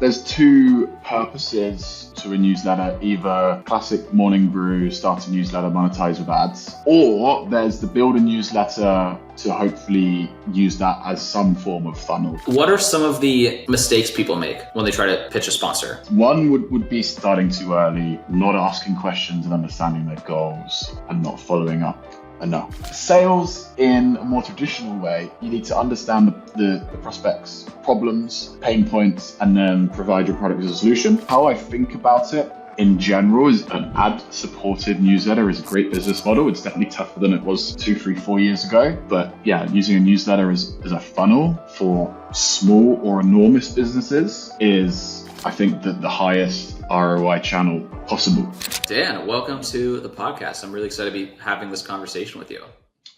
There's two purposes to a newsletter, either classic morning brew, start a newsletter, monetize with ads, or there's the build a newsletter to hopefully use that as some form of funnel. What are some of the mistakes people make when they try to pitch a sponsor? One would be starting too early, not asking questions and understanding their goals, and not following up enough. Sales in a more traditional way, you need to understand the prospect's problems, pain points, and then provide your product as a solution. How I think about it in general is an ad-supported newsletter is a great business model. It's definitely tougher than it was 2, 3, 4 years ago. But yeah, using a newsletter as a funnel for small or enormous businesses is, I think, the highest ROI channel possible. Dan, welcome to the podcast. I'm really excited to be having this conversation with you.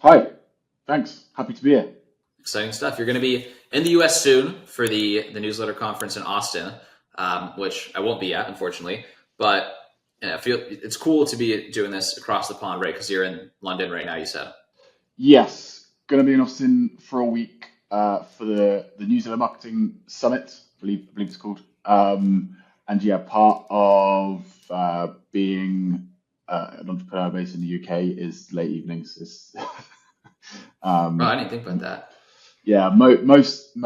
Hi, thanks. Happy to be here. Exciting stuff. You're going to be in the US soon for the newsletter conference in Austin, which I won't be at, unfortunately. But I feel it's cool to be doing this across the pond, right? Because you're in London right now, you said. Yes, going to be in Austin for a week for the Newsletter Marketing Summit, I believe it's called. And yeah, part of being an entrepreneur based in the UK is late evenings. Oh, I didn't think about that. Yeah, most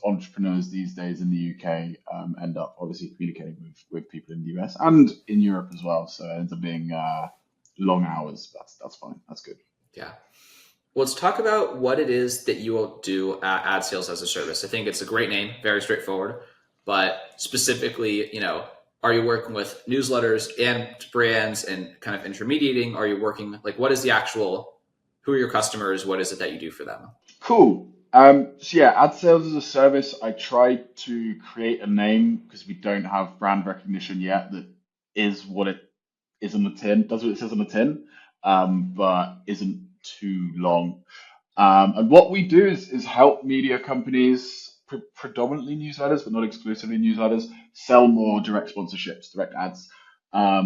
entrepreneurs these days in the UK end up obviously communicating with people in the US and in Europe as well. So it ends up being long hours. That's fine. That's good. Yeah. Well, let's talk about what it is that you will do at Ad Sales as a Service. I think it's a great name, very straightforward. But specifically, are you working with newsletters and brands and kind of intermediating? Are you working, what is the actual, who are your customers? What is it that you do for them? Cool. So yeah, Ad Sales as a Service, I tried to create a name because we don't have brand recognition yet that is what it is on the tin, does what it says on the tin, but isn't too long. And what we do is help media companies, predominantly newsletters, but not exclusively newsletters, sell more direct sponsorships, direct ads. A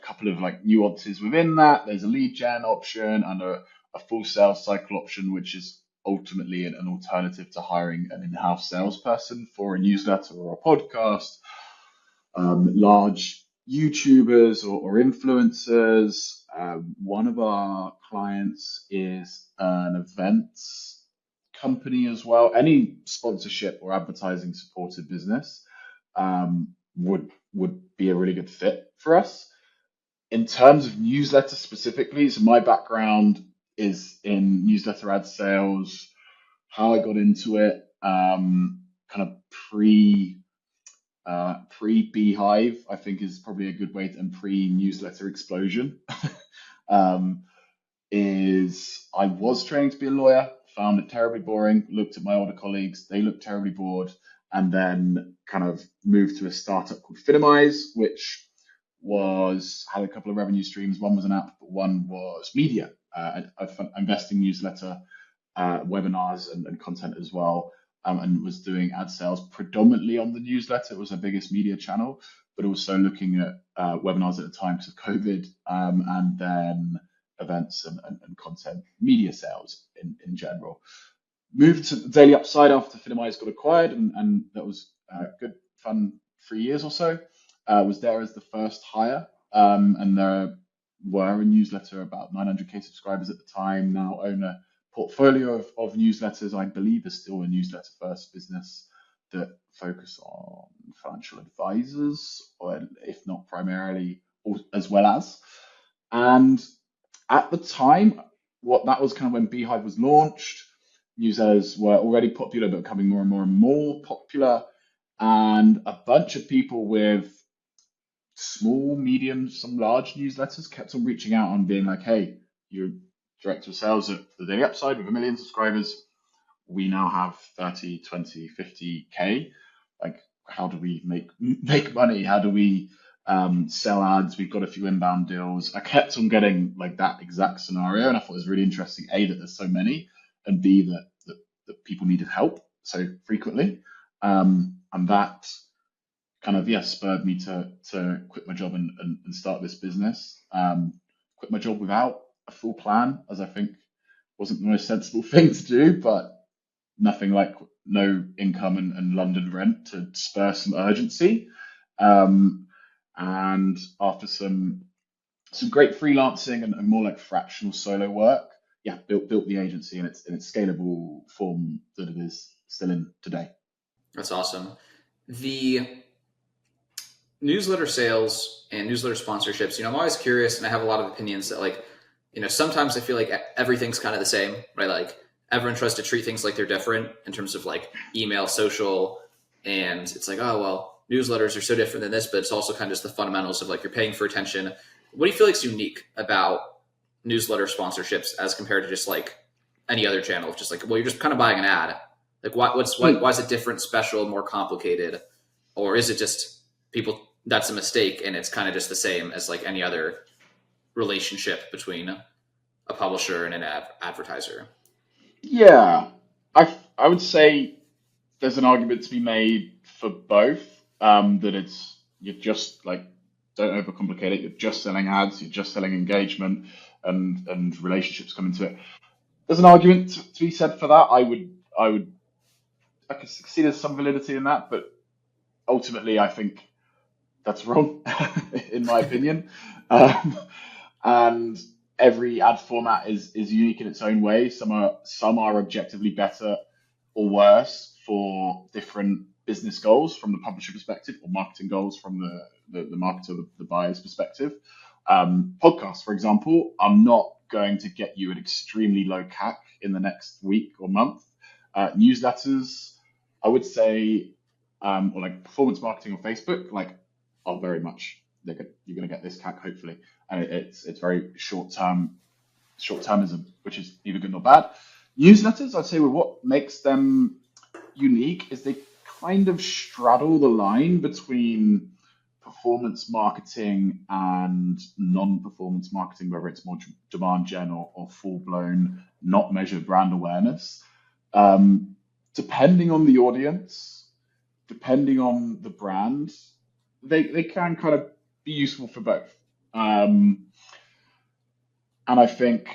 couple of nuances within that. There's a lead gen option and a full sales cycle option, which is ultimately an alternative to hiring an in-house salesperson for a newsletter or a podcast. Large YouTubers or influencers. One of our clients is an events company as well. Any sponsorship or advertising supported business would be a really good fit for us. In terms of newsletter specifically, so my background is in newsletter ad sales. How I got into it, kind of pre-Beehive, I think is probably a good way to, and pre-newsletter explosion. Is I was training to be a lawyer, found it terribly boring, looked at my older colleagues, they looked terribly bored, and then kind of moved to a startup called Revenews, which had a couple of revenue streams. One was an app, but one was media, investing newsletter, webinars and content as well, and was doing ad sales predominantly on the newsletter. It was our biggest media channel, but also looking at webinars at the time because of COVID, and then events and content media sales in general. Moved to Daily Upside after Finimize got acquired, and that was good fun 3 years or so. Was there as the first hire, and there were a newsletter, about 900k subscribers at the time. Now own a portfolio of newsletters. I believe is still a newsletter first business that focus on financial advisors, or if not primarily, as well as. And at the time, that was kind of when Beehive was launched. Newsletters were already popular, but becoming more and more and more popular. And a bunch of people with small, medium, some large newsletters kept on reaching out and being like, hey, you're director of sales at the Daily Upside with 1 million subscribers. We now have 30, 20, 50k. How do we make money? How do we sell ads? We've got a few inbound deals. I kept on getting that exact scenario, and I thought it was really interesting, A, that there's so many, and B, that people needed help so frequently. And that kind of spurred me to quit my job and start this business. Quit my job without a full plan, as I think wasn't the most sensible thing to do, but nothing like no income and London rent to spur some urgency. Um, and after some great freelancing and more like fractional solo work, yeah, built the agency in its scalable form that it is still in today. That's awesome. The newsletter sales and newsletter sponsorships, I'm always curious, and I have a lot of opinions that, like, sometimes I feel like everything's kind of the same, right? Like, everyone tries to treat things like they're different in terms of like email, social, and it's like, oh, well, newsletters are so different than this, but it's also kind of just the fundamentals of like you're paying for attention. What do you feel like is unique about newsletter sponsorships as compared to just like any other channel? Just like, well, you're just kind of buying an ad. Like, why is it different, special, more complicated, or is it just people? That's a mistake, and it's kind of just the same as like any other relationship between a publisher and an advertiser. Yeah, I would say there's an argument to be made for both. That you're just like, don't overcomplicate it. You're just selling ads. You're just selling engagement, and relationships come into it. There's an argument to be said for that. I could see there's some validity in that, but ultimately I think that's wrong, in my opinion. Um, and every ad format is unique in its own way. Some are objectively better or worse for different business goals from the publisher perspective, or marketing goals from the marketer, the buyer's perspective. Podcasts, for example, are not going to get you an extremely low CAC in the next week or month. Newsletters, I would say, or like performance marketing on Facebook, like, are very much, you're going to get this CAC hopefully, and it's very short-termism, which is neither good nor bad. Newsletters, I'd say, what makes them unique is they kind of straddle the line between performance marketing and non-performance marketing, whether it's more demand gen or full-blown, not measured brand awareness. Depending on the audience, depending on the brand, they can kind of be useful for both. And I think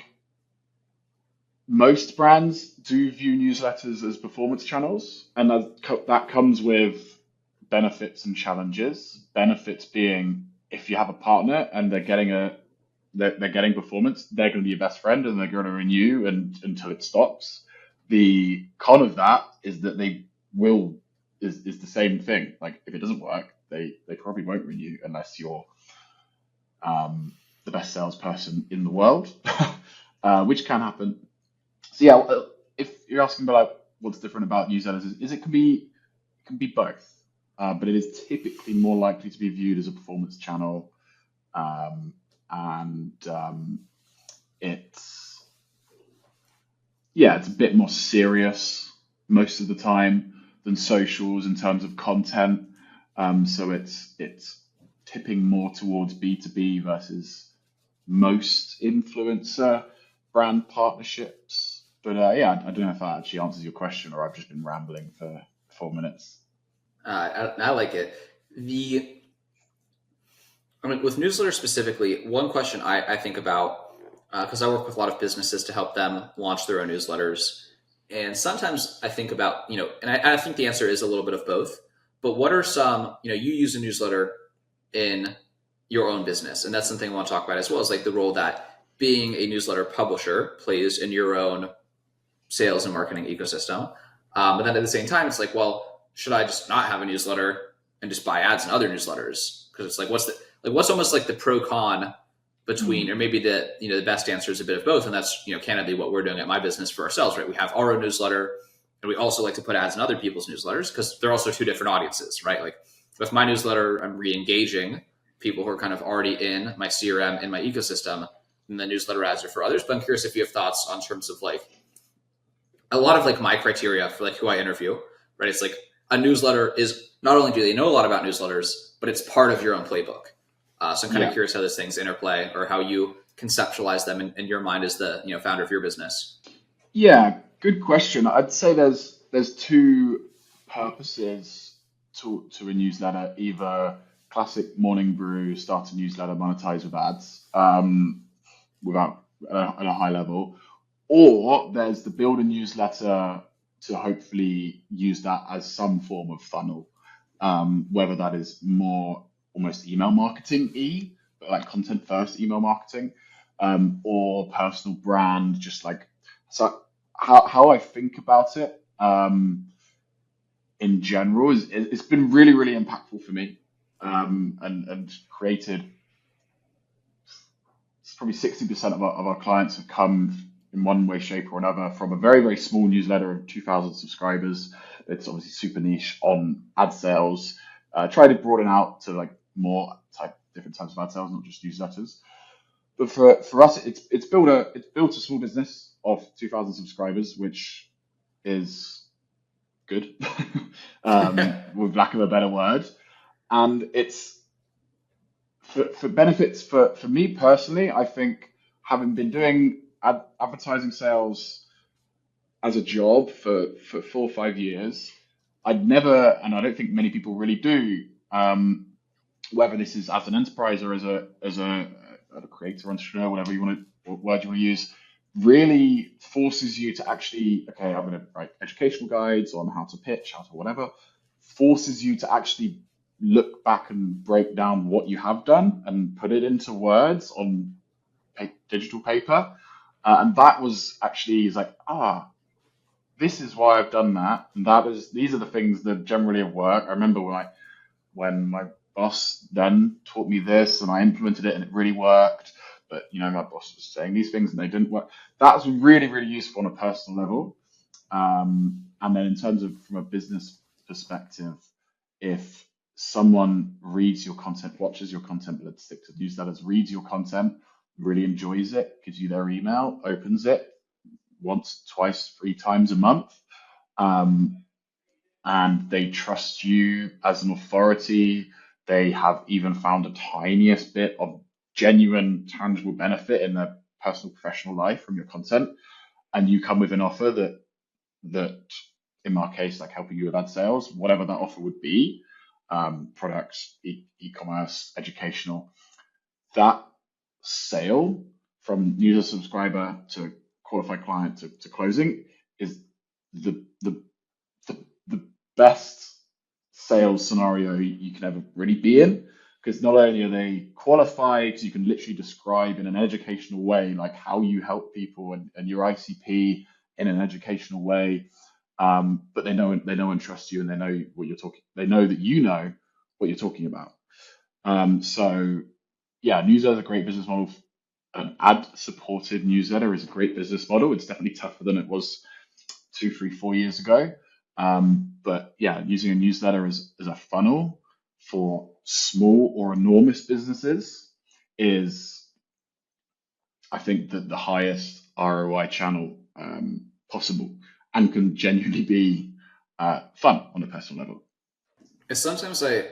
most brands do view newsletters as performance channels, and that comes with benefits and challenges. Benefits being, if you have a partner and they're getting performance, they're going to be your best friend and they're going to renew until it stops. The con of that is that is the same thing. Like, if it doesn't work, they probably won't renew unless you're the best salesperson in the world, which can happen. So yeah, if you're asking about like, what's different about newsletters, is it can be both, but it is typically more likely to be viewed as a performance channel, and it's it's a bit more serious most of the time than socials in terms of content. So it's tipping more towards B2B versus most influencer brand partnerships. But I don't know if that actually answers your question, or I've just been rambling for 4 minutes. I like it. With newsletters specifically, one question I think about, because I work with a lot of businesses to help them launch their own newsletters. And sometimes I think about, and I think the answer is a little bit of both, but what are some, you use a newsletter in your own business. And that's something I want to talk about as well, is like the role that being a newsletter publisher plays in your own sales and marketing ecosystem. But then at the same time, it's like, well, should I just not have a newsletter and just buy ads in other newsletters? Because it's like, what's almost like the pro con between, or maybe the best answer is a bit of both. And that's, candidly what we're doing at my business for ourselves, right? We have our own newsletter, and we also like to put ads in other people's newsletters because they're also two different audiences, right? Like with my newsletter, I'm re-engaging people who are kind of already in my CRM, in my ecosystem, and the newsletter ads are for others. But I'm curious if you have thoughts on terms of like a lot of like my criteria for like who I interview, right? It's like a newsletter is not only do they know a lot about newsletters, but it's part of your own playbook. So I'm kind of curious how those things interplay, or how you conceptualize them in your mind as the founder of your business. Yeah, good question. I'd say there's two purposes to a newsletter: either classic morning brew, start a newsletter, monetize with ads, without at a high level, or there's the build a newsletter to hopefully use that as some form of funnel, whether that is more almost email marketing but like content first email marketing, or personal brand, just like, so how I think about it, in general is it's been really, really impactful for me, and created, probably 60% of our clients have come in one way, shape, or another from a very, very small newsletter of 2,000 subscribers. It's obviously super niche on ad sales. Try to broaden out to like more different types of ad sales, not just newsletters. But for us, it's built a small business of 2,000 subscribers, which is good, with lack of a better word. And it's for benefits for me personally. I think, having been doing advertising sales as a job for 4 or 5 years, I'd never, and I don't think many people really do, whether this is as an enterprise or as a creator, entrepreneur, whatever you want to, what word you want to use, really forces you to actually, okay, I'm going to write educational guides on how to pitch, how to whatever, forces you to actually look back and break down what you have done and put it into words on digital paper. And that was actually, is like, this is why I've done that. And these are the things that generally have worked. I remember when my boss then taught me this and I implemented it and it really worked. But my boss was saying these things and they didn't work. That was really, really useful on a personal level. And then in terms of from a business perspective, if someone reads your content, watches your content, but let's stick to newsletters, reads your content, really enjoys it, gives you their email, opens it once, twice, 3 times a month, and they trust you as an authority, they have even found a tiniest bit of genuine, tangible benefit in their personal, professional life from your content, and you come with an offer that in our case, like helping you with ad sales, whatever that offer would be, products, e-commerce, educational, that sale from user subscriber to qualified client to closing is the best sales scenario you can ever really be in, because not only are they qualified, because you can literally describe in an educational way like how you help people and your ICP in an educational way, but they know and trust you, and they know what you're talking. They know that you know what you're talking about. So yeah, newsletter is a great business model. An ad-supported newsletter is a great business model. It's definitely tougher than it was 2, 3, 4 years ago. But yeah, using a newsletter as a funnel for small or enormous businesses is, I think, the highest ROI channel possible, and can genuinely be fun on a personal level. Sometimes I,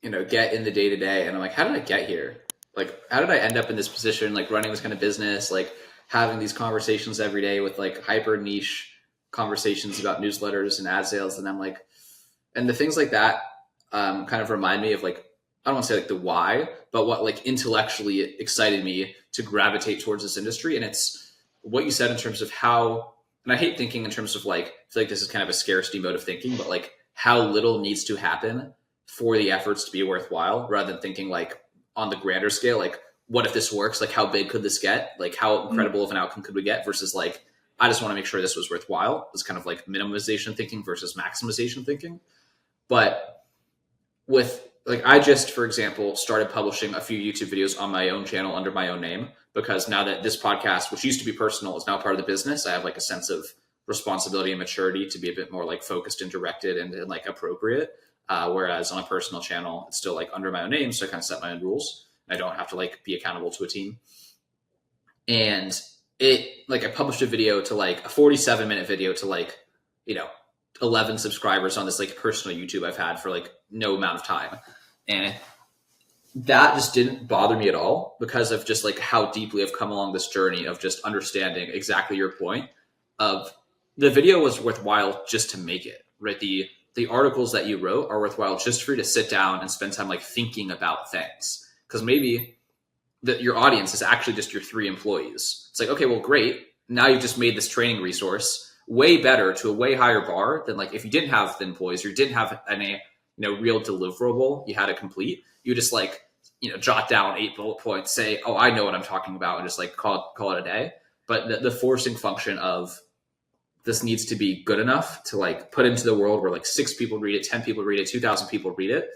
get in the day to day and I'm like, how did I get here? Like, how did I end up in this position, like running this kind of business, like having these conversations every day with like hyper niche conversations about newsletters and ad sales? And I'm like, and the things like that kind of remind me of like, I don't want to say like the why, but what like intellectually excited me to gravitate towards this industry. And it's what you said in terms of how, and I hate thinking in terms of like, I feel like this is kind of a scarcity mode of thinking, but like how little needs to happen for the efforts to be worthwhile, rather than thinking like on the grander scale, like what if this works? Like how big could this get? Like how incredible of an outcome could we get? Versus like, I just want to make sure this was worthwhile. It's kind of like minimization thinking versus maximization thinking. But with like, I just, for example, started publishing a few YouTube videos on my own channel under my own name, because now that this podcast, which used to be personal, is now part of the business, I have like a sense of responsibility and maturity to be a bit more like focused and directed and like appropriate. Whereas on a personal channel, it's still like under my own name. So I kind of set my own rules. I don't have to like be accountable to a team. And I published a video to like a 47-minute video to like, 11 subscribers on this like personal YouTube I've had for like no amount of time. And that just didn't bother me at all, because of just like how deeply I've come along this journey of just understanding exactly your point of the video was worthwhile just to make it, right? The articles that you wrote are worthwhile just for you to sit down and spend time like thinking about things. Because maybe your audience is actually just your 3 employees. It's like, okay, well, great. Now you've just made this training resource. way better to a way higher bar than like if you didn't have the employees or you didn't have any real deliverable you had to complete. You just like jot down 8 bullet points, say, oh, I know what I'm talking about, and just like call it a day. But the forcing function of this needs to be good enough to like put into the world where like 6 people read it, 10 people read it, 2,000 people read it.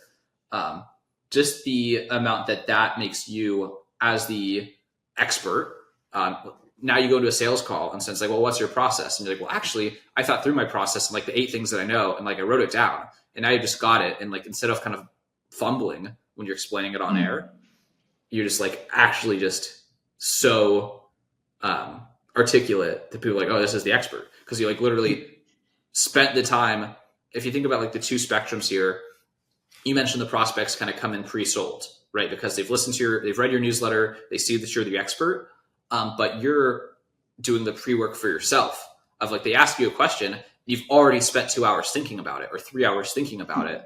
Just the amount that makes you as the expert. Now you go into a sales call and it's like, well, what's your process? And you're like, well, actually, I thought through my process and like the 8 things that I know, and like I wrote it down, and now you just got it. And like instead of kind of fumbling when you're explaining it on air, you're just like actually just so articulate that people are like, oh, this is the expert, because you like literally spent the time. If you think about like the 2 spectrums here, you mentioned the prospects kind of come in pre-sold, right? Because they've they've read your newsletter, they see that you're the expert, but you're doing the pre-work for yourself. Of like, they ask you a question, you've already spent 2 hours thinking about it or 3 hours thinking about it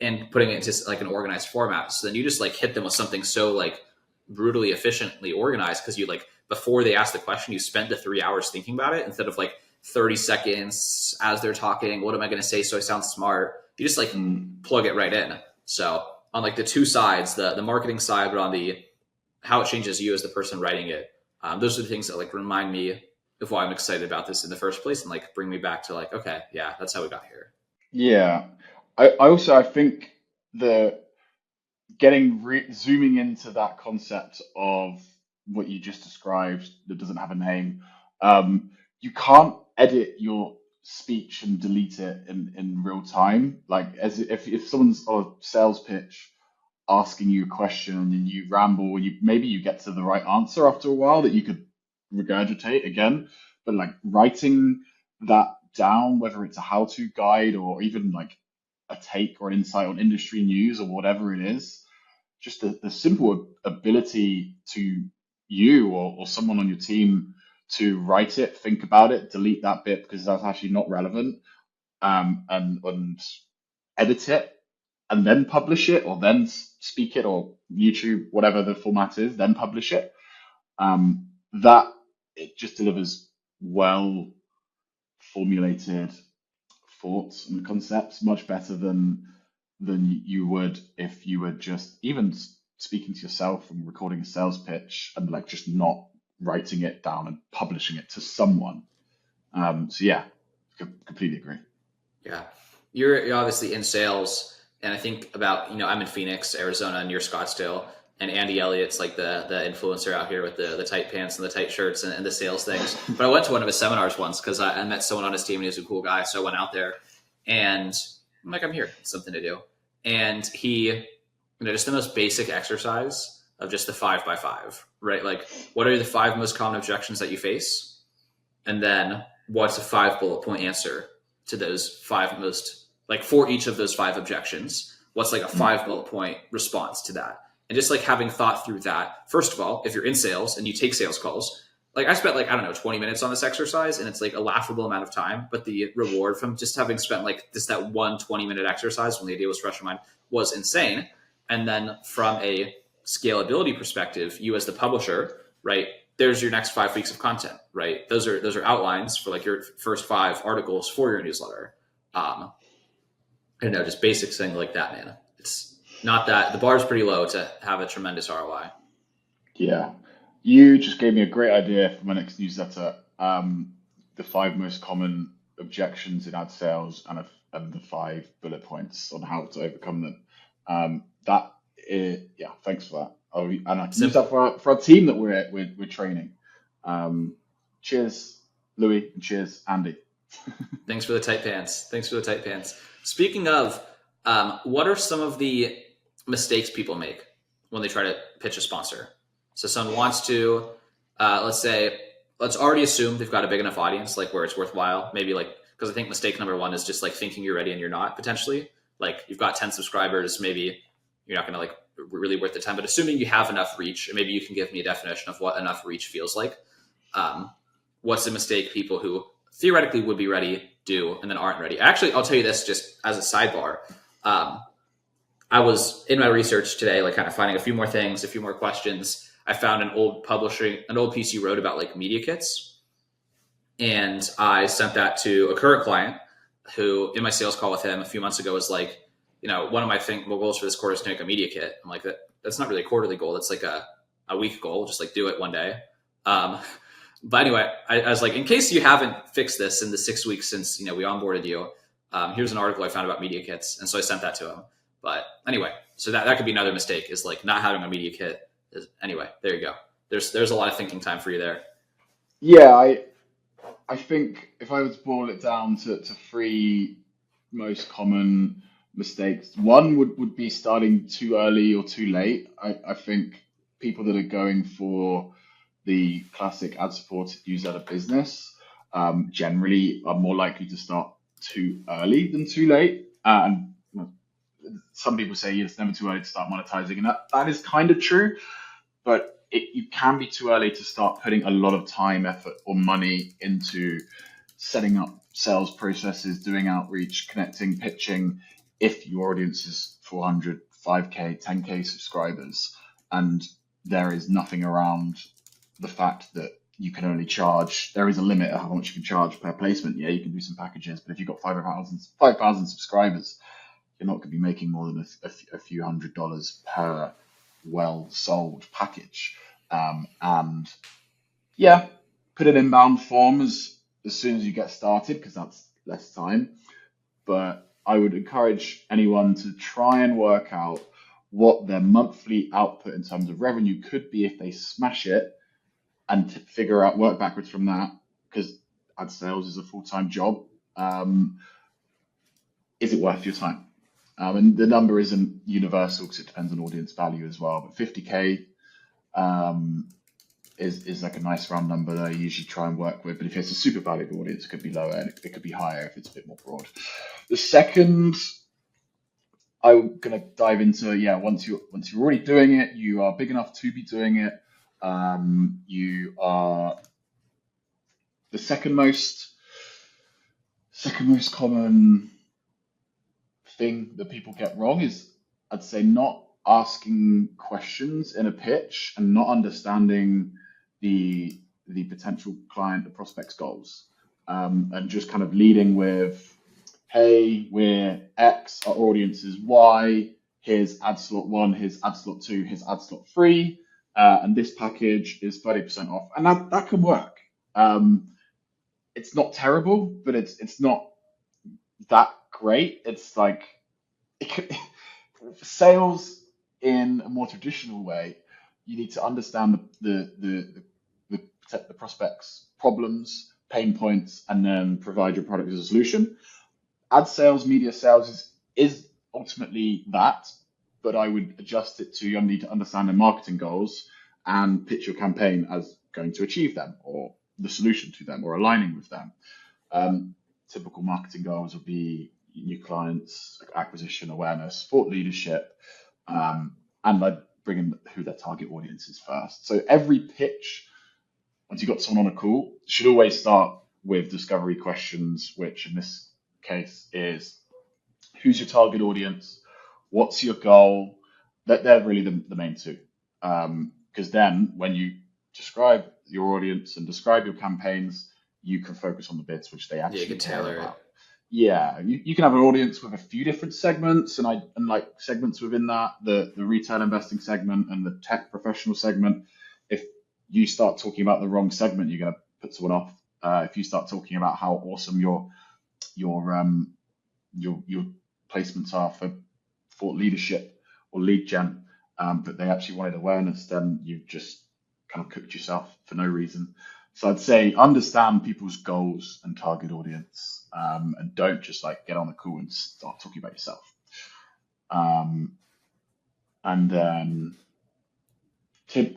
and putting it into like an organized format. So then you just like hit them with something so like brutally efficiently organized, because you like, before they ask the question, you spent the 3 hours thinking about it, instead of like 30 seconds as they're talking, what am I going to say so I sound smart? You just like plug it right in. So on like the 2 sides, the marketing side, but on the how it changes you as the person writing it, those are the things that like remind me of why I'm excited about this in the first place, and like bring me back to like, okay, yeah, that's how we got here. Yeah. I think the zooming into that concept of what you just described that doesn't have a name, you can't edit your speech and delete it in real time. Like, as if someone's on a sales pitch asking you a question and you ramble and maybe you get to the right answer after a while that you could regurgitate again, but like writing that down, whether it's a how-to guide or even like a take or an insight on industry news or whatever it is, just the simple ability to you or someone on your team to write it, think about it, delete that bit because that's actually not relevant, and edit it and then publish it, or then speak it, or YouTube, whatever the format is, then publish it. That it just delivers well formulated thoughts and concepts much better than you would if you were just even speaking to yourself and recording a sales pitch and like just not writing it down and publishing it to someone. So yeah, completely agree. Yeah. You're obviously in sales, and I think about, I'm in Phoenix, Arizona, near Scottsdale, and Andy Elliott's like the influencer out here with the tight pants and the tight shirts and the sales things. But I went to one of his seminars once because I met someone on his team and he was a cool guy. So I went out there and I'm like, I'm here. It's something to do. And he, just the most basic exercise of just the 5 by 5, right? Like, what are the 5 most common objections that you face? And then what's a 5 bullet point answer to those 5 most, like for each of those 5 objections, what's like a 5 bullet point response to that? And just like having thought through that, first of all, if you're in sales and you take sales calls, like I spent 20 minutes on this exercise, and it's like a laughable amount of time, but the reward from just having spent like just that 20-minute exercise when the idea was fresh in mind was insane. And then from a scalability perspective, you as the publisher, right, there's your next 5 weeks of content, right? Those are outlines for like your first 5 articles for your newsletter. I don't know, just basic thing like that, man. It's not that the bar is pretty low to have a tremendous ROI. Yeah, you just gave me a great idea for my next newsletter. The 5 most common objections in ad sales, and the 5 bullet points on how to overcome them. Yeah, thanks for that. And I can use that for our team that we're training. Cheers, Louis, and cheers, Andy. Thanks for the tight pants. Speaking of, what are some of the mistakes people make when they try to pitch a sponsor? So someone wants to, let's already assume they've got a big enough audience, like where it's worthwhile. Maybe like, because I think mistake number 1 is just like thinking you're ready and you're not, potentially. Like you've got 10 subscribers, maybe you're not going to like really worth the time, but assuming you have enough reach, and maybe you can give me a definition of what enough reach feels like. What's the mistake people who theoretically would be ready do and then aren't ready? Actually, I'll tell you this just as a sidebar. I was in my research today, like kind of finding a few more things, a few more questions. I found an old piece you wrote about like media kits. And I sent that to a current client who, in my sales call with him a few months ago, was like, one of my goals for this quarter is to make a media kit. I'm like, that's not really a quarterly goal. That's like a week goal. Just like do it one day. Um, but anyway, I was like, in case you haven't fixed this in the 6 weeks since we onboarded you, here's an article I found about media kits, and so I sent that to him. But anyway, so that could be another mistake, is like not having a media kit. Anyway, there you go. There's a lot of thinking time for you there. Yeah, I think if I was to boil it down to three most common mistakes, one would be starting too early or too late. I think people that are going for the classic ad-supported user business generally are more likely to start too early than too late. And some people say it's never too early to start monetizing, and that is kind of true, but you can be too early to start putting a lot of time, effort, or money into setting up sales processes, doing outreach, connecting, pitching, if your audience is 400, 5K, 10K subscribers, and there is nothing around the fact that you can only charge, there is a limit of how much you can charge per placement. Yeah, you can do some packages, but if you've got 5,000 subscribers, you're not going to be making more than a few $100s per well sold package. And yeah, put an inbound form as soon as you get started, because that's less time. But I would encourage anyone to try and work out what their monthly output in terms of revenue could be if they smash it, and to figure out, work backwards from that, because ad sales is a full-time job. Is it worth your time? And the number isn't universal because it depends on audience value as well. But 50K is like a nice round number that I usually try and work with. But if it's a super valuable audience, it could be lower, and it could be higher if it's a bit more broad. The second I'm gonna dive into, yeah, once you're already doing it, you are big enough to be doing it. You are the second most common thing that people get wrong is, I'd say, not asking questions in a pitch and not understanding the potential client, the prospect's goals, and just kind of leading with, "Hey, we're X, our audience is Y. Here's ad slot one, here's ad slot two, here's ad slot three, and this package is 30% off," and that can work. It's not terrible, but it's not that great. It's like sales in a more traditional way, you need to understand the prospect's problems, pain points, and then provide your product as a solution. Ad sales, media sales is ultimately that, but I would adjust it to, you need to understand their marketing goals and pitch your campaign as going to achieve them, or the solution to them, or aligning with them. Typical marketing goals would be new clients, acquisition, awareness, thought leadership, and I'd bring in who their target audience is first. So every pitch, once you've got someone on a call, should always start with discovery questions, which in this case is, who's your target audience? What's your goal? They're really the main two. Because then when you describe your audience and describe your campaigns, you can focus on the bits which they Yeah, you actually can care tailor it. about. Yeah, you can have an audience with a few different segments, and like segments within that, the retail investing segment and the tech professional segment. If you start talking about the wrong segment, you're going to put someone off. If you start talking about how awesome your your placements are for thought leadership or lead gen, but they actually wanted awareness, then you've just kind of cooked yourself for no reason. So I'd say understand people's goals and target audience, and don't just like get on the call and start talking about yourself. And then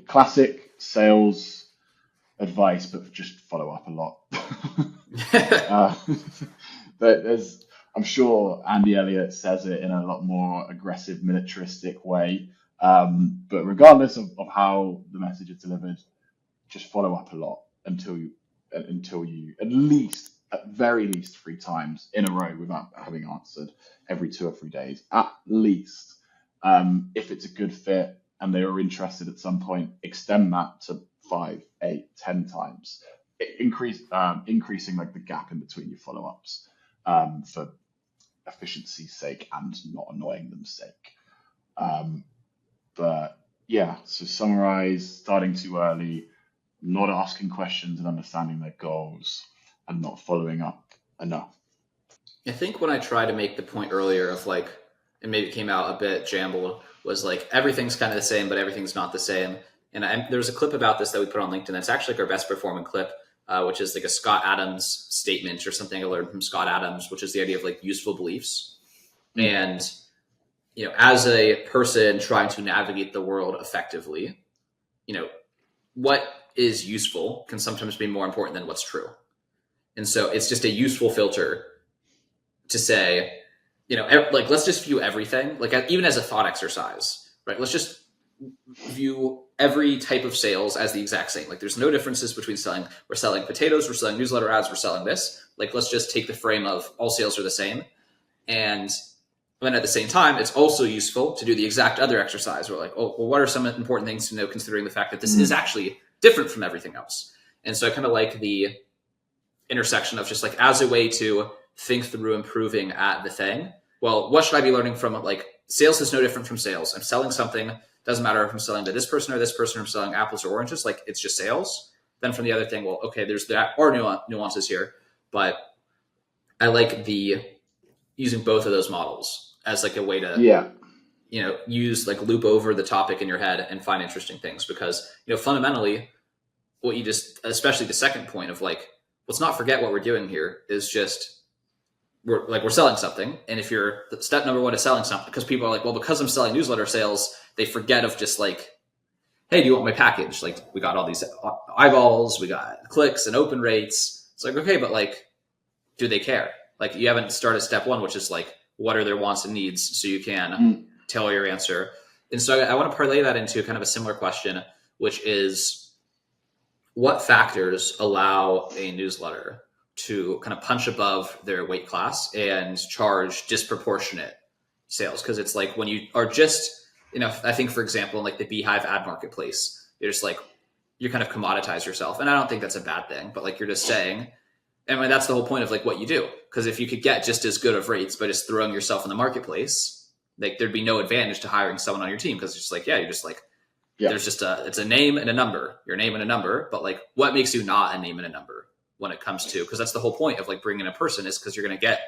classic sales advice, but just follow up a lot. But I'm sure Andy Elliott says it in a lot more aggressive, militaristic way. But regardless of how the message is delivered, just follow up a lot until you at very least 3 times in a row without having answered, every 2 or 3 days at least. If it's a good fit and they are interested at some point, extend that to 5, 8, 10 times. increasing like the gap in between your follow-ups for efficiency's sake and not annoying them's sake. But yeah, so summarize, starting too early, not asking questions and understanding their goals, and not following up enough. I think when I tried to make the point earlier of like, and maybe it came out a bit jambled, was like everything's kind of the same, but everything's not the same. And there was a clip about this that we put on LinkedIn. That's actually like our best performing clip, which is like a Scott Adams statement or something I learned from Scott Adams, which is the idea of like useful beliefs. And as a person trying to navigate the world effectively, what is useful can sometimes be more important than what's true. And so it's just a useful filter to say, like, let's just view everything, like even as a thought exercise, right? Let's just view every type of sales as the exact same. Like there's no differences between we're selling potatoes, we're selling newsletter ads, we're selling this. Like, let's just take the frame of all sales are the same. And then at the same time, it's also useful to do the exact other exercise. We're like, oh, well, what are some important things to know considering the fact that this is actually different from everything else? And so I kind of like the intersection of just like as a way to think through improving at the thing. Well, what should I be learning from? Like, sales is no different from sales. I'm selling something. Doesn't matter if I'm selling to this person or this person, or I'm selling apples or oranges. Like, it's just sales. Then from the other thing, well, okay, there are nuances here, but I like the using both of those models as like a way to use like loop over the topic in your head and find interesting things, because fundamentally what you just, especially the second point of like, let's not forget what we're doing here is just we're selling something. And if you're step number one is selling something, because people are like, well, because I'm selling newsletter sales, they forget of just like, hey, do you want my package? Like, we got all these eyeballs, we got clicks and open rates. It's like, okay, but like, do they care? Like, you haven't started step one, which is like, what are their wants and needs, so you can tell your answer. And so I want to parlay that into kind of a similar question, which is, what factors allow a newsletter to kind of punch above their weight class and charge disproportionate sales? Because it's like when you are just, I think, for example, in like the Beehive ad marketplace, you're just like, you kind of commoditize yourself. And I don't think that's a bad thing, but like, you're just saying, and that's the whole point of like what you do. Because if you could get just as good of rates by just throwing yourself in the marketplace, like there'd be no advantage to hiring someone on your team, because it's just like, you're just like, there's just it's a name and a number, your name and a number. But like, what makes you not a name and a number when it comes to, because that's the whole point of like bringing a person, is because you're going to get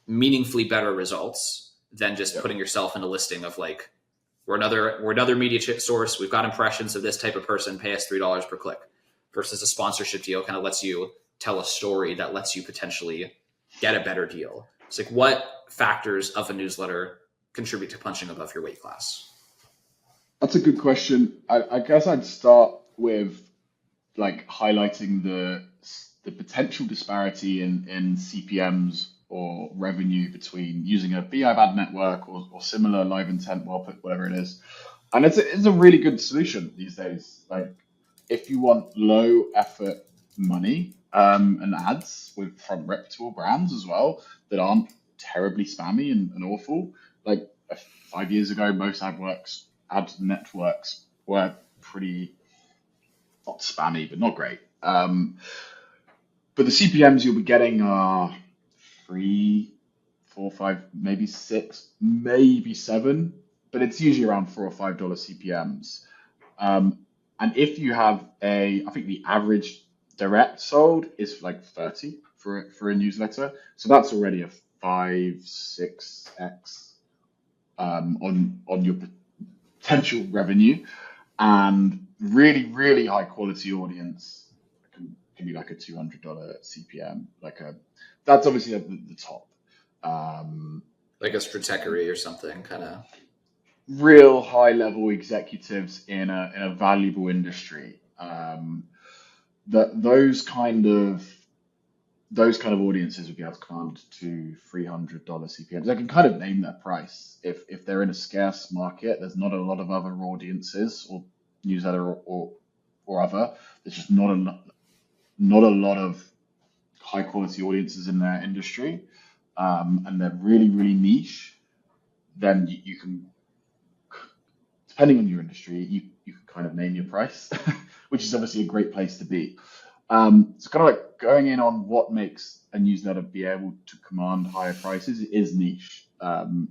meaningfully better results than just putting yourself in a listing of like, we're another media source. We've got impressions of this type of person, pay us $3 per click, versus a sponsorship deal kind of lets you tell a story that lets you potentially get a better deal. It's like, what factors of a newsletter contribute to punching above your weight class? That's a good question. I guess I'd start with like highlighting the potential disparity in CPMs or revenue between using a Beehive ad network or similar live intent, whatever it is. And it's a really good solution these days. Like, if you want low effort money and ads from reputable brands as well that aren't terribly spammy and awful, like 5 years ago, most ad networks were pretty, not spammy, but not great. But the CPMs you'll be getting are 3, 4, 5, maybe 6, maybe 7, but it's usually around $4 or $5 CPMs. And if you have I think the average direct sold is like 30 for a newsletter, so that's already a 5-6x on your potential revenue. And really, really high quality audience can be like a $200 CPM. That's obviously at the top. Like a Stratechery or something, kind of real high level executives in a valuable industry. Those kind of audiences would be able to command to $300 CPMs. They can kind of name their price. If they're in a scarce market, there's not a lot of other audiences or newsletter or other. There's just not a lot of high quality audiences in their industry, and they're really, really niche. Then you can, depending on your industry, you can kind of name your price, which is obviously a great place to be. It's kind of like going in on what makes a newsletter be able to command higher prices is niche. And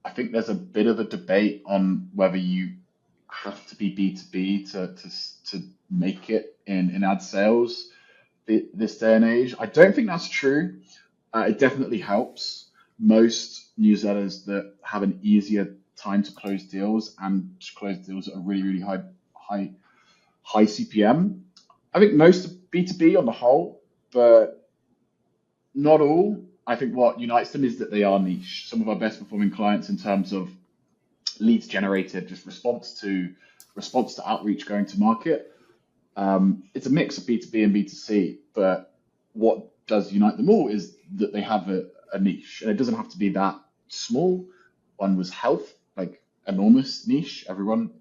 I think there's a bit of a debate on whether you have to be B2B to make it in ad sales this day and age. I don't think that's true. It definitely helps. Most newsletters that have an easier time to close deals and to close deals at a really, really high CPM. I think most are B2B on the whole, but not all. I think what unites them is that they are niche. Some of our best performing clients in terms of leads generated, just response to outreach going to market. It's a mix of B2B and B2C, but what does unite them all is that they have a niche, and it doesn't have to be that small. One was health, like enormous niche. Everyone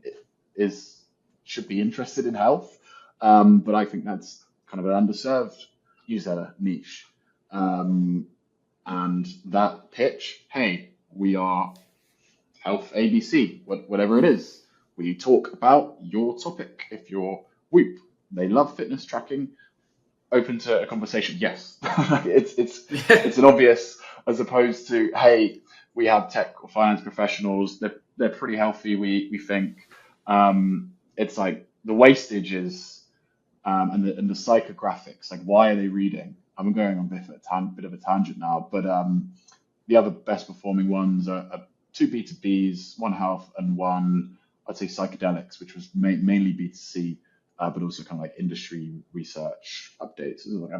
is should be interested in health, but I think that's kind of an underserved newsletter niche. And that pitch, hey, we are Health ABC, whatever it is. We talk about your topic. If you're Whoop, they love fitness tracking. Open to a conversation. Yes, it's an obvious as opposed to hey, we have tech or finance professionals. They're pretty healthy. We think it's like the wastage is and the psychographics. Like why are they reading? I'm going on a bit of a tangent now, but the other best performing ones are two B2Bs, one health and one, I'd say psychedelics, which was mainly B2C, but also kind of like industry research updates. So like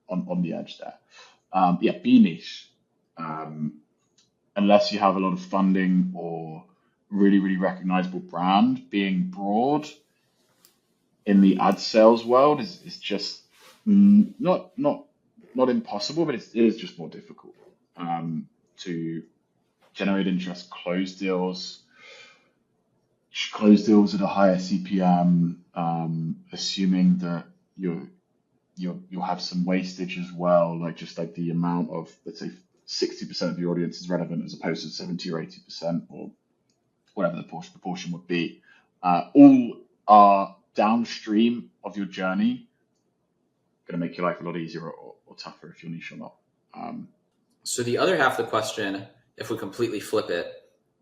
on the edge there. Yeah, be niche. Um, Unless you have a lot of funding or really, really recognizable brand, being broad in the ad sales world is just not impossible, but it is just more difficult to generate interest, close deals at a higher CPM, assuming that you'll have some wastage as well, like just like the amount of, let's say, 60% of your audience is relevant as opposed to 70 or 80% or whatever the proportion would be. All are downstream of your journey, going to make your life a lot easier or tougher if you're niche or not. So the other half of the question, if we completely flip it,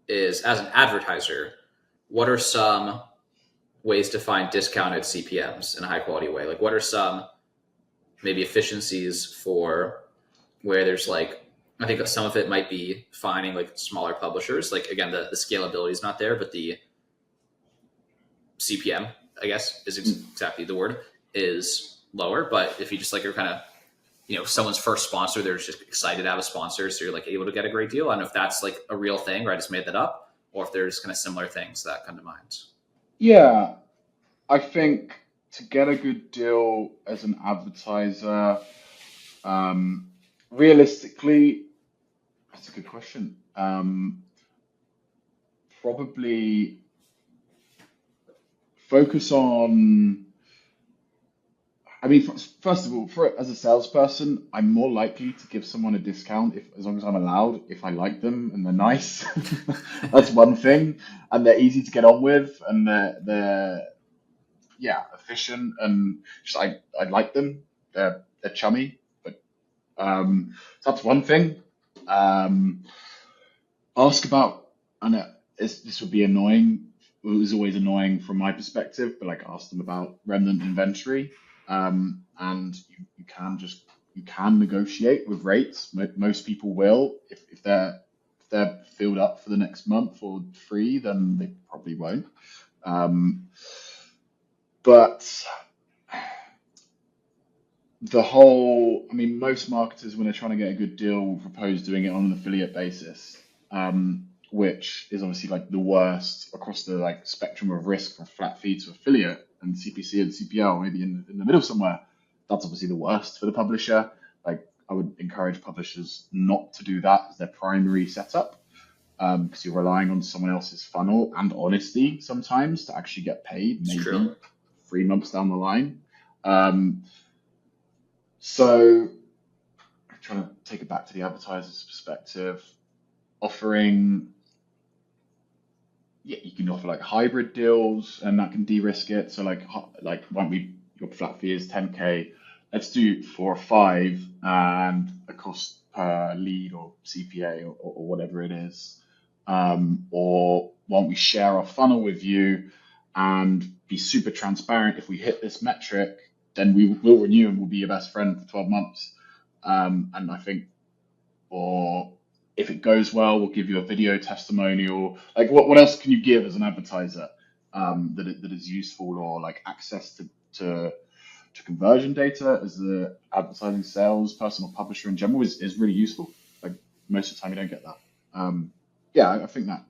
is as an advertiser, what are some ways to find discounted CPMs in a high quality way? Like what are some maybe efficiencies for where there's like, I think some of it might be finding like smaller publishers. Like again, the scalability is not there, but the CPM, I guess, is exactly the word, is lower. But if you just like are kind of, someone's first sponsor, they're just excited to have a sponsor, so you're like able to get a great deal. I don't know if that's like a real thing or I just made that up, or if there's kind of similar things that come to mind. Yeah, I think to get a good deal as an advertiser, realistically, that's a good question. Probably focus on. I mean, first of all, as a salesperson, I'm more likely to give someone a discount as long as I'm allowed, if I like them and they're nice. That's one thing, and they're easy to get on with, and they're yeah, efficient, and just I like them. They're chummy, but so that's one thing. Um, Ask about, and this would be annoying. It was always annoying from my perspective, but like ask them about remnant inventory, and you can negotiate with rates. Most people will. If they're filled up for the next month or free, then they probably won't. Um, but I mean, most marketers, when they're trying to get a good deal, will propose doing it on an affiliate basis, which is obviously like the worst across the like spectrum of risk from flat fee to affiliate and CPC and CPL, maybe in the middle somewhere. That's obviously the worst for the publisher. Like, I would encourage publishers not to do that as their primary setup, because you're relying on someone else's funnel and honesty sometimes to actually get paid, It's maybe true. 3 months down the line. So I'm trying to take it back to the advertiser's perspective, offering, yeah, you can offer like hybrid deals, and that can de-risk it. So like why don't we your flat fee is 10K. Let's do 4 or 5 and a cost per lead or CPA or whatever it is. Or why don't we share our funnel with you and be super transparent? If we hit this metric, then we will renew and we'll be your best friend for 12 months. And I think, or if it goes well, we'll give you a video testimonial. Like, what else can you give as an advertiser that is useful, or like access to conversion data as the advertising sales person or publisher in general is really useful. Like, most of the time you don't get that. Yeah, I think that,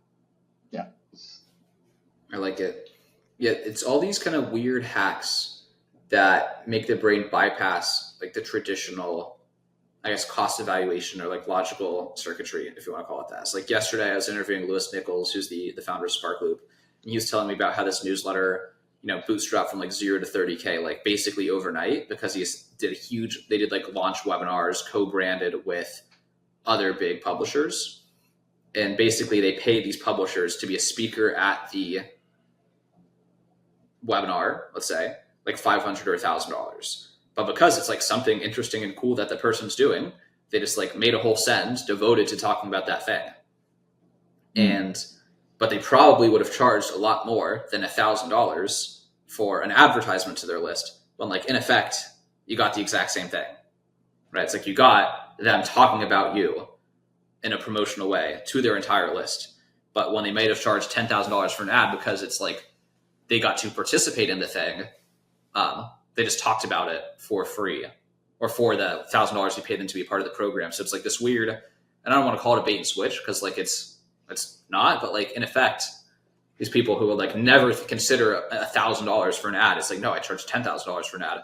yeah. I like it. Yeah, it's all these kind of weird hacks that make the brain bypass like the traditional, I guess, cost evaluation or like logical circuitry, if you want to call it that. So like yesterday I was interviewing Lewis Nichols, who's the founder of Sparkloop, and he was telling me about how this newsletter, bootstrapped from like 0 to 30K, like basically overnight, because they did like launch webinars co-branded with other big publishers. And basically they pay these publishers to be a speaker at the webinar, let's say, like $500 or $1,000. But because it's like something interesting and cool that the person's doing, they just like made a whole sentence devoted to talking about that thing. But they probably would have charged a lot more than $1,000 for an advertisement to their list, when like in effect, you got the exact same thing, right? It's like you got them talking about you in a promotional way to their entire list. But when they might have charged $10,000 for an ad because it's like they got to participate in the thing, they just talked about it for free, or for the $1,000 you paid them to be a part of the program. So it's like this weird, and I don't want to call it a bait and switch because like it's not, but like in effect, these people who would like never consider $1,000 for an ad, it's like, no, I charged $10,000 for an ad,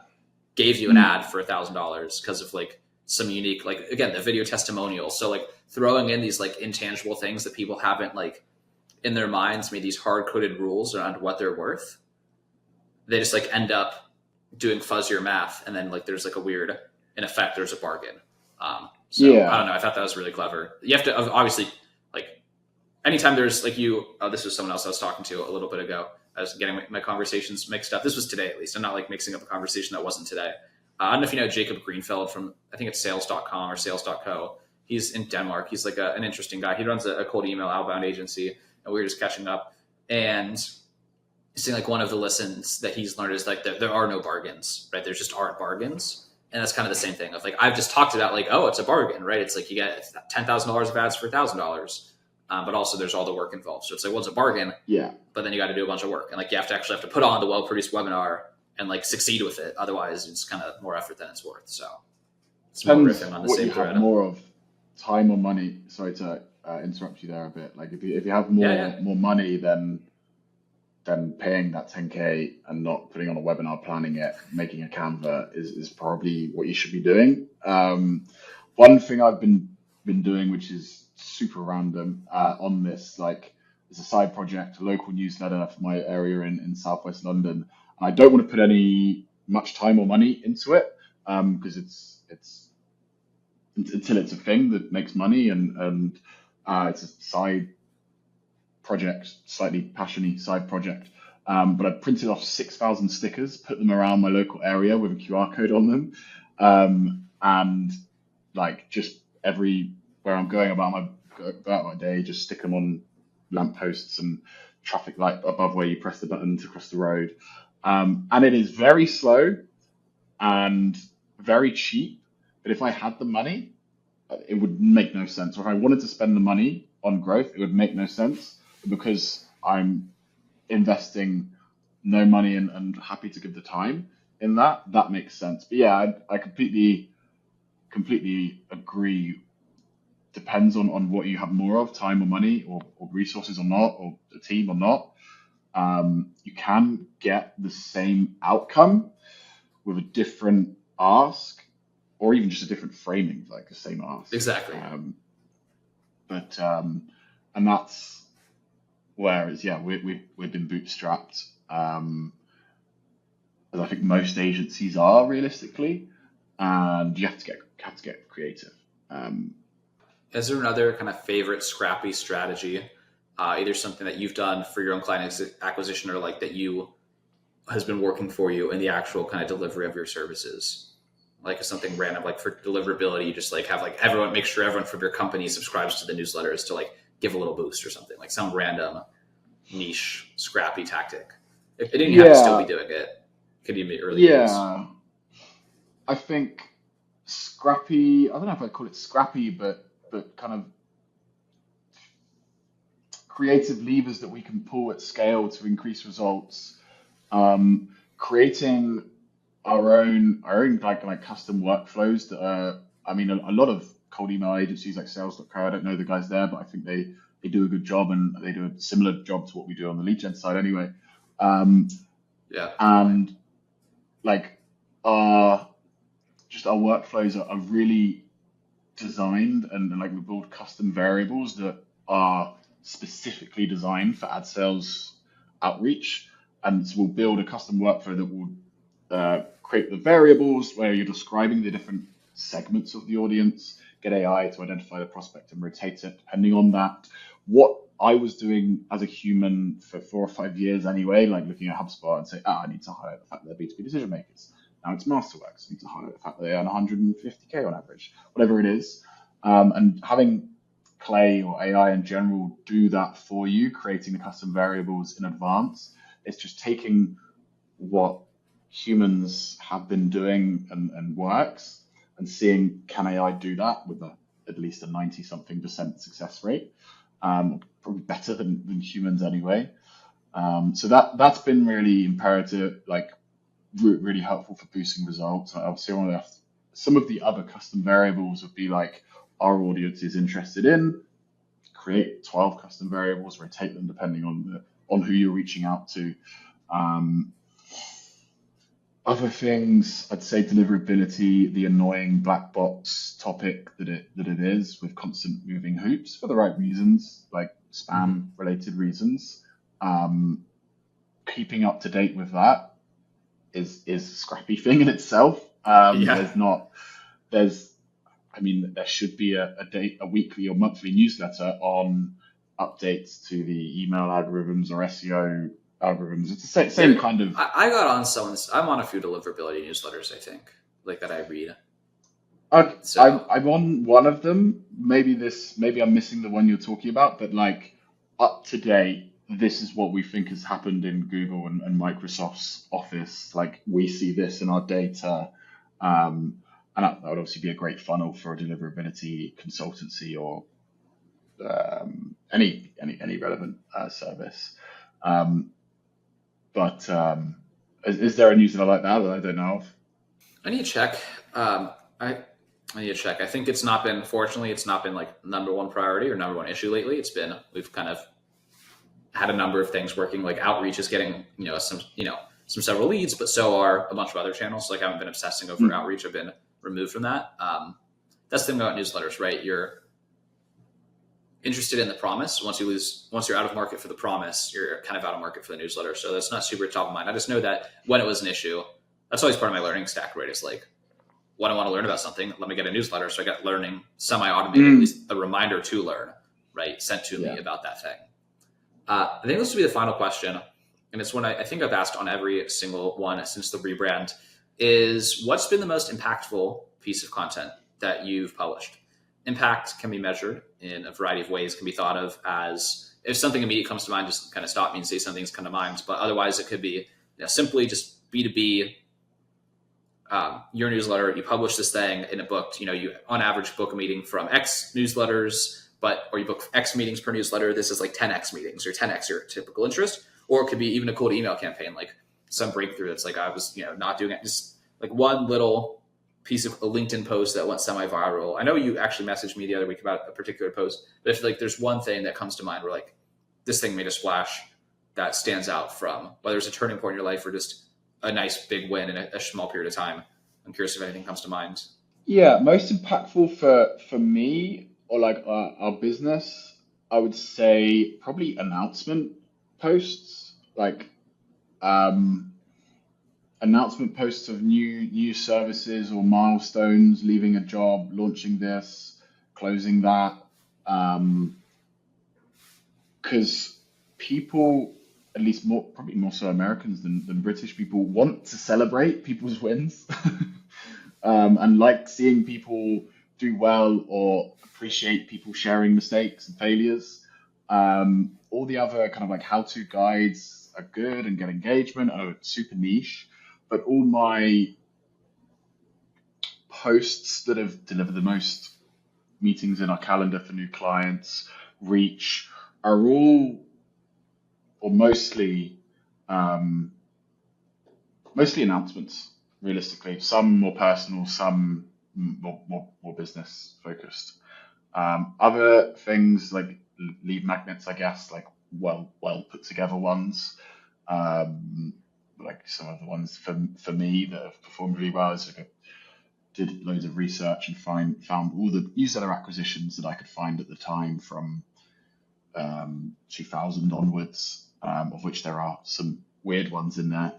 gave you an ad for $1,000 because of like some unique, like again, the video testimonial. So like throwing in these like intangible things that people haven't like in their minds made these hard coded rules around what they're worth. They just like end up doing fuzzier math, and then like there's like a weird, in effect, there's a bargain. So Yeah. I don't know. I thought that was really clever. You have to obviously like anytime there's like this was someone else I was talking to a little bit ago. I was getting my conversations mixed up. This was today, at least. I'm not like mixing up a conversation that wasn't today. I don't know if you know Jacob Greenfeld from, I think it's sales.com or sales.co. He's in Denmark. He's like an interesting guy. He runs a cold email outbound agency, and we were just catching up. And seeing like one of the lessons that he's learned is like there are no bargains, right? There just aren't bargains. And that's kind of the same thing of like, I've just talked about like, oh, it's a bargain, right? It's like you get $10,000 of ads for $1,000. But also there's all the work involved. So it's like, well, it's a bargain. Yeah. But then you got to do a bunch of work. And like, you have to put on the well-produced webinar and like succeed with it. Otherwise it's kind of more effort than it's worth. So it's more riffing on the same thread. What you have more of, time or money. Sorry to interrupt you there a bit. Like if you have more money than paying that 10K and not putting on a webinar, planning it, making a Canva is probably what you should be doing. One thing I've been doing, which is super random, on this, like it's a side project, a local newsletter for my area in Southwest London. And I don't want to put much time or money into it, because it's until it's a thing that makes money, and it's a side project, slightly passionate side project. But I printed off 6,000 stickers, put them around my local area with a QR code on them, and like just everywhere I'm going about my day, just stick them on lampposts and traffic light above where you press the button to cross the road. And it is very slow and very cheap. But if I had the money, it would make no sense. Or if I wanted to spend the money on growth, it would make no sense. But because I'm investing no money and happy to give the time in that makes sense. But yeah, I completely agree. Depends on what you have more of, time or money, or resources or not, or a team or not. You can get the same outcome with a different ask, or even just a different framing, like the same ask. Exactly. And that's where it's, yeah, we've been bootstrapped, as I think most agencies are realistically, and you have to get creative. Is there another kind of favorite scrappy strategy, either something that you've done for your own client acquisition, or like that you has been working for you in the actual kind of delivery of your services? Like something random, like for deliverability, you just like have like everyone, make sure everyone from your company subscribes to the newsletters to like give a little boost or something, like some random niche scrappy tactic. It didn't have to still be Yeah, doing it. Could be early days. yeah. I think scrappy. I don't know if I call it scrappy, but kind of creative levers that we can pull at scale to increase results. Creating our own like custom workflows that are. I mean, a lot of cold email agencies like Sales.co. I don't know the guys there, but I think they do a good job and they do a similar job to what we do on the lead gen side anyway. Um, Yeah, definitely. and like our just our workflows are really designed and like we build custom variables that are specifically designed for ad sales outreach. And so we'll build a custom workflow that will create the variables where you're describing the different segments of the audience, get AI to identify the prospect and rotate it depending on that. What I was doing as a human for 4 or 5 years anyway, like looking at HubSpot and say, I need to highlight the fact that they're B2B decision makers. Now it's Masterworks. I need to highlight the fact that they earn 150K on average, whatever it is. And having Clay or AI in general do that for you, creating the custom variables in advance, it's just taking what humans have been doing and works and seeing can AI do that with at least a 90 something percent success rate, probably better than humans anyway. So that's been really imperative, like really helpful for boosting results. Obviously, some of the other custom variables would be like our audience is interested in, create 12 custom variables, rotate them depending on who you're reaching out to. Um, Other things, I'd say deliverability, the annoying black box topic that it is with constant moving hoops for the right reasons, like Mm-hmm. spam related reasons. Um, Keeping up to date with that is a scrappy thing in itself. Yeah. There's I mean there should be a weekly or monthly newsletter on updates to the email algorithms or SEO algorithms. It's the same There, kind of. I got on someone's. I'm on a few deliverability newsletters. I think like that I read. So I'm on one of them. Maybe I'm missing the one you're talking about, but like up to date, this is what we think has happened in Google and Microsoft's Office. Like we see this in our data, and that would obviously be a great funnel for a deliverability consultancy or any relevant service. Um, but is there a newsletter like that I don't know of? I need to check. I need to check. I think it's not been. Fortunately, it's not been like number one priority or number one issue lately. It's been we've kind of had a number of things working. Like outreach is getting some several leads, but so are a bunch of other channels. Like I haven't been obsessing over Mm, outreach. I've been removed from that. That's the thing about newsletters, right? You're interested in the promise. Once you're out of market for the promise, you're kind of out of market for the newsletter. So that's not super top of mind. I just know that when it was an issue, that's always part of my learning stack, right? It's like when I want to learn about something, let me get a newsletter. So I got learning semi-automated, at mm, least a reminder to learn, right? Sent to me yeah. about that thing. I think this will be the final question. And it's one I think I've asked on every single one since the rebrand is what's been the most impactful piece of content that you've published? Impact can be measured in a variety of ways, can be thought of as if something immediate comes to mind, just kind of stop me and say something's come to mind. But otherwise, it could be simply just B2B, your newsletter, you publish this thing in a book, you on average book a meeting from X newsletters, or you book X meetings per newsletter. This is like 10X meetings or 10X your typical interest. Or it could be even a cold email campaign, like some breakthrough that's like I was, not doing it. Just like one little piece of a LinkedIn post that went semi-viral. I know you actually messaged me the other week about a particular post, but if like there's one thing that comes to mind where like this thing made a splash that stands out from whether it's a turning point in your life or just a nice big win in a small period of time. I'm curious if anything comes to mind. Yeah, most impactful for me or like our business, I would say probably announcement posts, like um, announcement posts of new services or milestones, leaving a job, launching this, closing that, because people, at least probably more so Americans than British people, want to celebrate people's wins and like seeing people do well or appreciate people sharing mistakes and failures. All the other kind of like how-to guides are good and get engagement, are super niche, but all my posts that have delivered the most meetings in our calendar for new clients, reach, are all or um, mostly announcements. Realistically, some more personal, some more business focused. Other things like lead magnets, I guess, like well put together ones. Like some of the ones for me that have performed really well is like I did loads of research and found all the newsletter acquisitions that I could find at the time from 2000 onwards, of which there are some weird ones in there.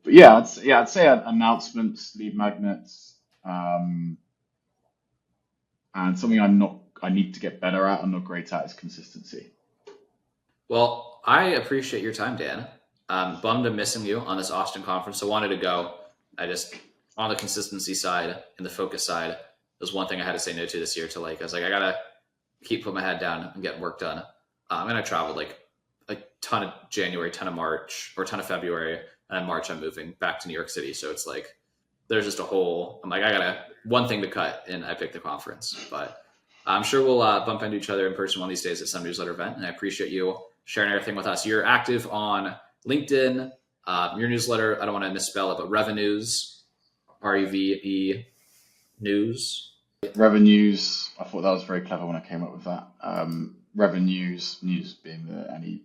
But yeah, I'd say announcements, lead magnets, and something I need to get better at. I'm not great at is consistency. Well, I appreciate your time, Dan. Bummed I'm missing you on this Austin conference. I wanted to go. I just, on the consistency side and the focus side, was one thing I had to say no to this year. I was like, I gotta keep putting my head down and get work done. And I traveled like a ton of January, ton of March, or ton of February, and in March I'm moving back to New York City. So it's like there's just a whole. I'm like, I gotta one thing to cut, and I picked the conference. But I'm sure we'll bump into each other in person one of these days at some newsletter event. And I appreciate you sharing everything with us. You're active on LinkedIn. Your newsletter, I don't want to misspell it, but Revenews, REVE News. Revenues, I thought that was very clever when I came up with that. Revenues, news being the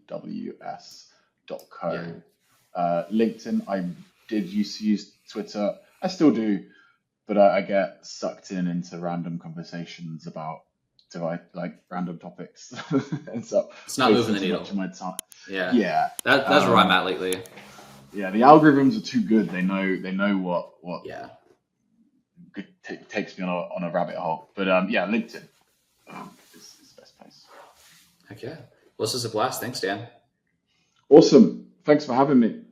NEWS.co. Yeah. LinkedIn, I did used to use Twitter. I still do, but I get sucked into random conversations about like random topics and stuff. It's not moving the Too needle. much of my time. Yeah. Yeah. That's where I'm at lately. Yeah, the algorithms are too good. They know what Yeah. takes me on a rabbit hole. But yeah, LinkedIn is the best place. Heck yeah. Well, this is a blast. Thanks, Dan. Awesome. Thanks for having me.